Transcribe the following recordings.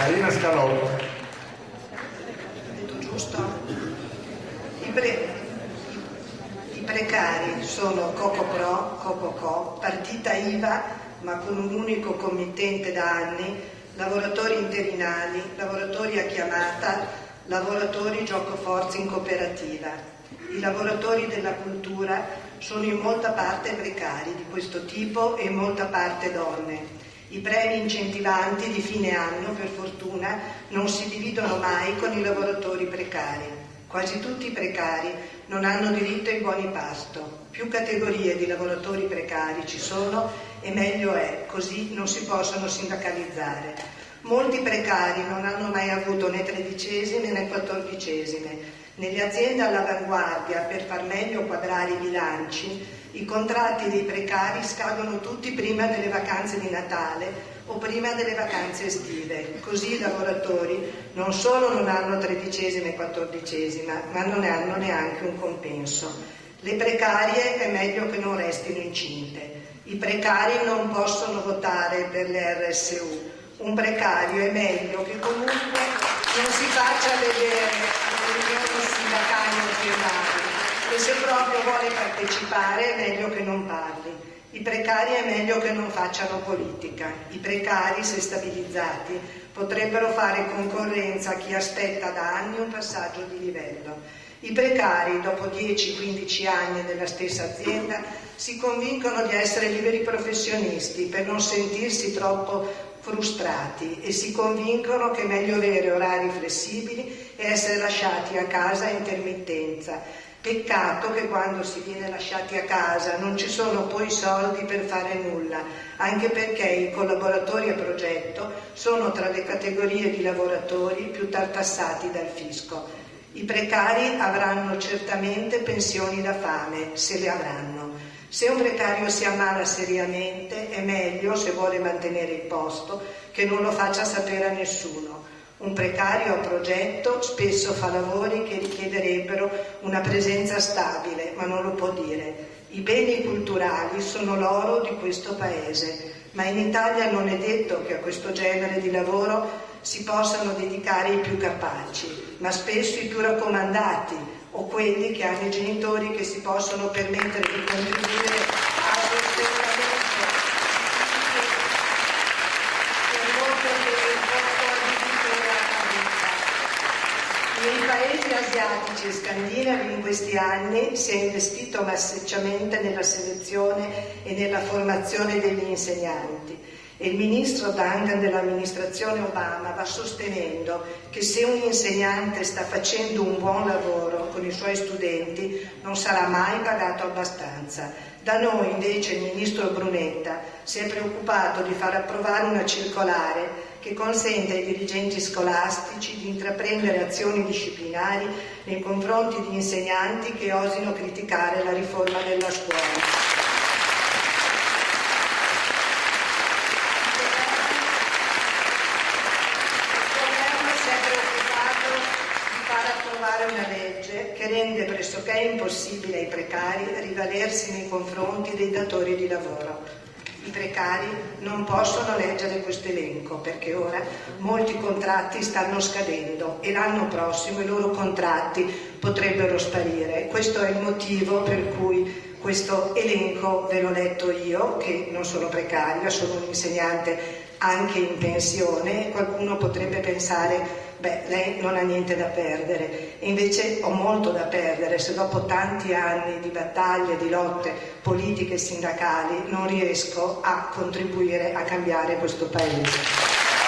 Marina Scalò. Detto giusto? I precari sono Cocopro, Cococò, partita IVA ma con un unico committente da anni, lavoratori interinali, lavoratori a chiamata, lavoratori giocoforza in cooperativa. I lavoratori della cultura sono in molta parte precari di questo tipo e in molta parte donne. I premi incentivanti di fine anno, per fortuna, non si dividono mai con i lavoratori precari. Quasi tutti i precari non hanno diritto ai buoni pasto. Più categorie di lavoratori precari ci sono e meglio è, così non si possono sindacalizzare. Molti precari non hanno mai avuto né tredicesime né quattordicesime. Nelle aziende all'avanguardia, per far meglio quadrare i bilanci, i contratti dei precari scadono tutti prima delle vacanze di Natale o prima delle vacanze estive. Così i lavoratori non solo non hanno tredicesima e quattordicesima, ma non ne hanno neanche un compenso. Le precarie è meglio che non restino incinte. I precari non possono votare per le RSU. Un precario è meglio che comunque non si faccia vedere alle riunioni sindacali o aziendali e se proprio vuole partecipare è meglio che non parli. I precari è meglio che non facciano politica. I precari, se stabilizzati, potrebbero fare concorrenza a chi aspetta da anni un passaggio di livello. I precari, dopo 10-15 anni nella stessa azienda, si convincono di essere liberi professionisti per non sentirsi troppo frustrati e si convincono che è meglio avere orari flessibili e essere lasciati a casa a intermittenza. Peccato che quando si viene lasciati a casa non ci sono poi soldi per fare nulla, anche perché i collaboratori a progetto sono tra le categorie di lavoratori più tartassati dal fisco. I precari avranno certamente pensioni da fame, se le avranno. Se un precario si ammala seriamente è meglio, se vuole mantenere il posto, che non lo faccia sapere a nessuno. Un precario a progetto spesso fa lavori che richiederebbero una presenza stabile, ma non lo può dire. I beni culturali sono l'oro di questo paese, ma in Italia non è detto che a questo genere di lavoro si possano dedicare i più capaci, ma spesso i più raccomandati o quelli che hanno i genitori che si possono permettere di contribuire al sostentamento per molto tempo o addirittura a vita. Nei paesi asiatici e scandinavi in questi anni si è investito massicciamente nella selezione e nella formazione degli insegnanti. E il ministro Duncan dell'amministrazione Obama va sostenendo che se un insegnante sta facendo un buon lavoro con i suoi studenti non sarà mai pagato abbastanza. Da noi invece il ministro Brunetta si è preoccupato di far approvare una circolare che consente ai dirigenti scolastici di intraprendere azioni disciplinari nei confronti di insegnanti che osino criticare la riforma della scuola. Una legge che rende pressoché impossibile ai precari rivalersi nei confronti dei datori di lavoro. I precari non possono leggere questo elenco perché ora molti contratti stanno scadendo e l'anno prossimo i loro contratti potrebbero sparire. Questo è il motivo per cui questo elenco ve l'ho letto io, che non sono precaria, sono un insegnante anche in pensione. Qualcuno potrebbe pensare: beh, lei non ha niente da perdere, e invece ho molto da perdere se dopo tanti anni di battaglie, di lotte politiche e sindacali non riesco a contribuire a cambiare questo paese.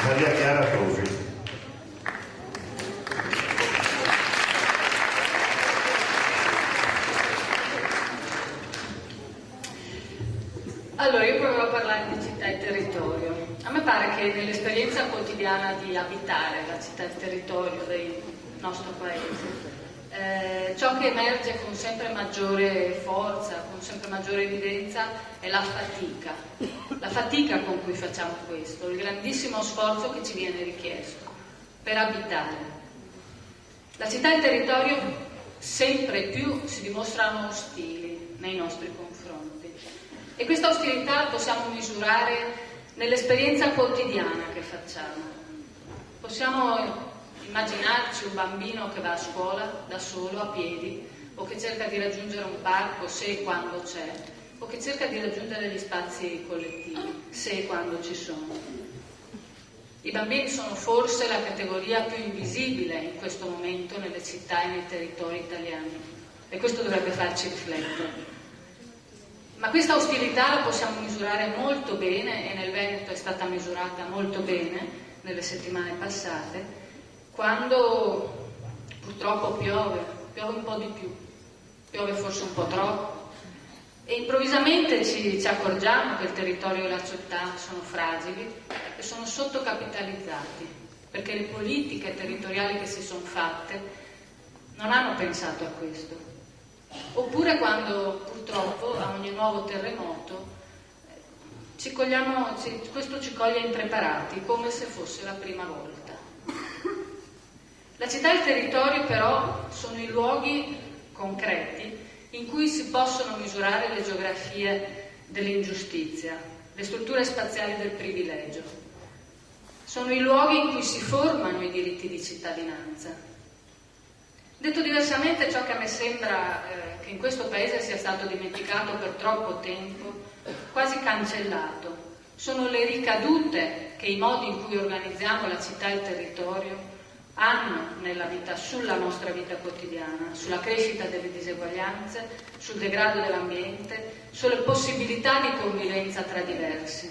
Maria Chiara Tosi. Allora, io provo a parlare di città e territorio. A me pare che nell'esperienza quotidiana di abitare la città e il territorio nostro paese. Ciò che emerge con sempre maggiore forza, con sempre maggiore evidenza, è la fatica con cui facciamo questo, il grandissimo sforzo che ci viene richiesto per abitare. La città e il territorio sempre più si dimostrano ostili nei nostri confronti e questa ostilità la possiamo misurare nell'esperienza quotidiana che facciamo. Possiamo immaginarci un bambino che va a scuola da solo, a piedi, o che cerca di raggiungere un parco se e quando c'è, o che cerca di raggiungere gli spazi collettivi se e quando ci sono. I bambini sono forse la categoria più invisibile in questo momento nelle città e nei territori italiani e questo dovrebbe farci riflettere. Ma questa ostilità la possiamo misurare molto bene, e nel Veneto è stata misurata molto bene nelle settimane passate, quando purtroppo piove un po' di più, piove forse un po' troppo, e improvvisamente ci accorgiamo che il territorio e la città sono fragili e sono sottocapitalizzati, perché le politiche territoriali che si sono fatte non hanno pensato a questo. Oppure quando purtroppo a ogni nuovo terremoto questo ci coglie impreparati, come se fosse la prima volta. La città e il territorio però sono i luoghi concreti in cui si possono misurare le geografie dell'ingiustizia, le strutture spaziali del privilegio. Sono i luoghi in cui si formano i diritti di cittadinanza. Detto diversamente, ciò che a me sembra che in questo paese sia stato dimenticato per troppo tempo, quasi cancellato, sono le ricadute che i modi in cui organizziamo la città e il territorio hanno sulla nostra vita quotidiana, sulla crescita delle diseguaglianze, sul degrado dell'ambiente, sulle possibilità di convivenza tra diversi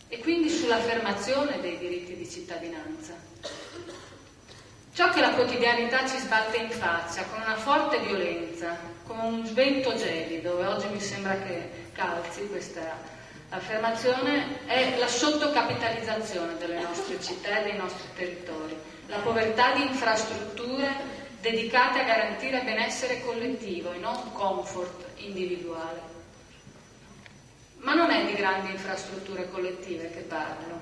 e quindi sull'affermazione dei diritti di cittadinanza. Ciò che la quotidianità ci sbatte in faccia con una forte violenza, con un vento gelido, e oggi mi sembra che calzi questa affermazione, è la sottocapitalizzazione delle nostre città e dei nostri territori, la povertà di infrastrutture dedicate a garantire benessere collettivo e non comfort individuale. Ma non è di grandi infrastrutture collettive che parlo,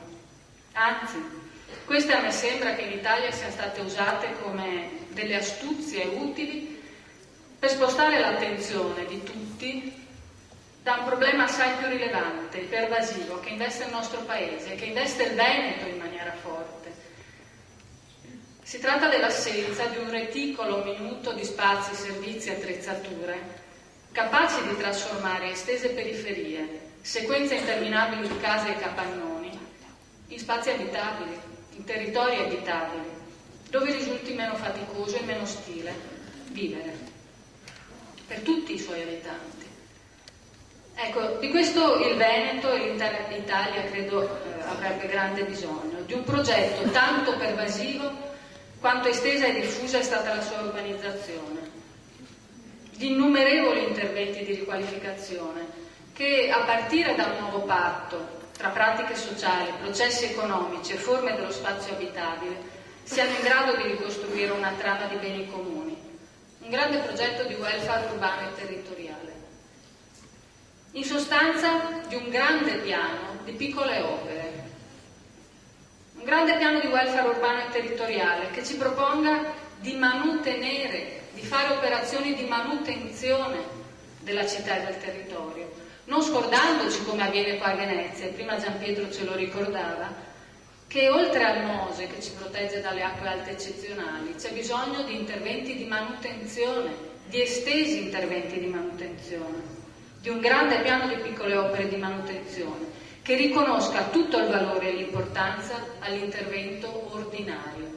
anzi, queste a me sembra che in Italia siano state usate come delle astuzie utili per spostare l'attenzione di tutti da un problema assai più rilevante, pervasivo, che investe il nostro paese, che investe il Veneto in maniera forte. Si tratta dell'assenza di un reticolo minuto di spazi, servizi e attrezzature capaci di trasformare estese periferie, sequenze interminabili di case e capannoni, in spazi abitabili, in territori abitabili, dove risulti meno faticoso e meno ostile vivere, per tutti i suoi abitanti. Ecco, di questo il Veneto e l'intera Italia credo avrebbe grande bisogno, di un progetto tanto pervasivo quanto estesa e diffusa è stata la sua urbanizzazione, di innumerevoli interventi di riqualificazione che, a partire da un nuovo patto tra pratiche sociali, processi economici e forme dello spazio abitabile, siano in grado di ricostruire una trama di beni comuni, un grande progetto di welfare urbano e territoriale. In sostanza, di un grande piano di piccole opere, un grande piano di welfare urbano e territoriale che ci proponga di manutenere, di fare operazioni di manutenzione della città e del territorio, non scordandoci, come avviene qua a Venezia, e prima Gianpietro ce lo ricordava, che oltre al Mose che ci protegge dalle acque alte eccezionali c'è bisogno di interventi di manutenzione, di estesi interventi di manutenzione, di un grande piano di piccole opere di manutenzione che riconosca tutto il valore e l'importanza all'intervento ordinario.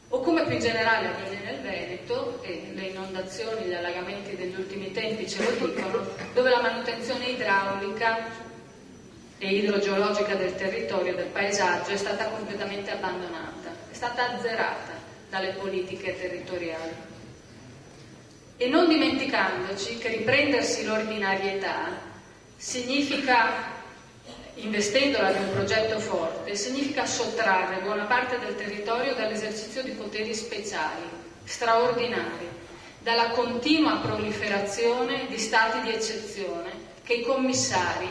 O come più in generale avviene nel Veneto, e le inondazioni, gli allagamenti degli ultimi tempi ce lo dicono, dove la manutenzione idraulica e idrogeologica del territorio, del paesaggio, è stata completamente abbandonata, è stata azzerata dalle politiche territoriali. E non dimenticandoci che riprendersi l'ordinarietà significa investendola di un progetto forte, significa sottrarre buona parte del territorio dall'esercizio di poteri speciali, straordinari, dalla continua proliferazione di stati di eccezione che i commissari,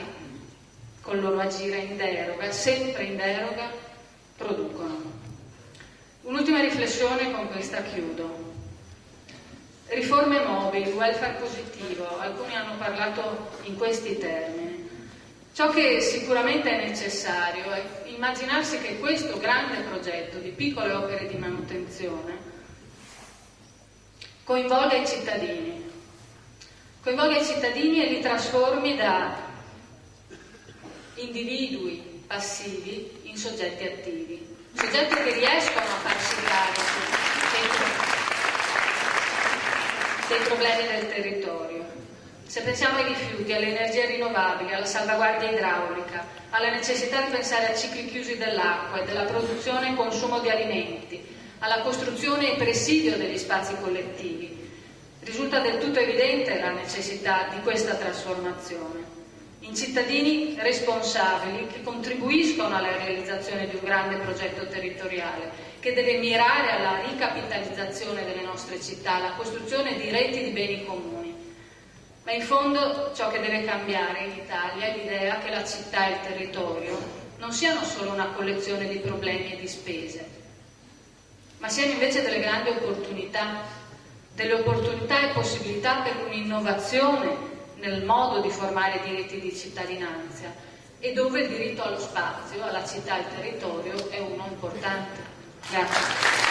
col loro agire in deroga, sempre in deroga, producono. Un'ultima riflessione, con questa chiudo. Riforme mobili, welfare positivo, alcuni hanno parlato in questi termini. Ciò che sicuramente è necessario è immaginarsi che questo grande progetto di piccole opere di manutenzione coinvolga i cittadini e li trasformi da individui passivi in soggetti attivi, soggetti che riescono a farsi carico dei problemi del territorio. Se pensiamo ai rifiuti, alle energie rinnovabili, alla salvaguardia idraulica, alla necessità di pensare a cicli chiusi dell'acqua e della produzione e consumo di alimenti, alla costruzione e presidio degli spazi collettivi, risulta del tutto evidente la necessità di questa trasformazione in cittadini responsabili che contribuiscono alla realizzazione di un grande progetto territoriale che deve mirare alla ricapitalizzazione delle nostre città, alla costruzione di reti di beni comuni. Ma in fondo ciò che deve cambiare in Italia è l'idea che la città e il territorio non siano solo una collezione di problemi e di spese, ma siano invece delle grandi opportunità, delle opportunità e possibilità per un'innovazione nel modo di formare diritti di cittadinanza e dove il diritto allo spazio, alla città e al territorio è uno importante. Grazie.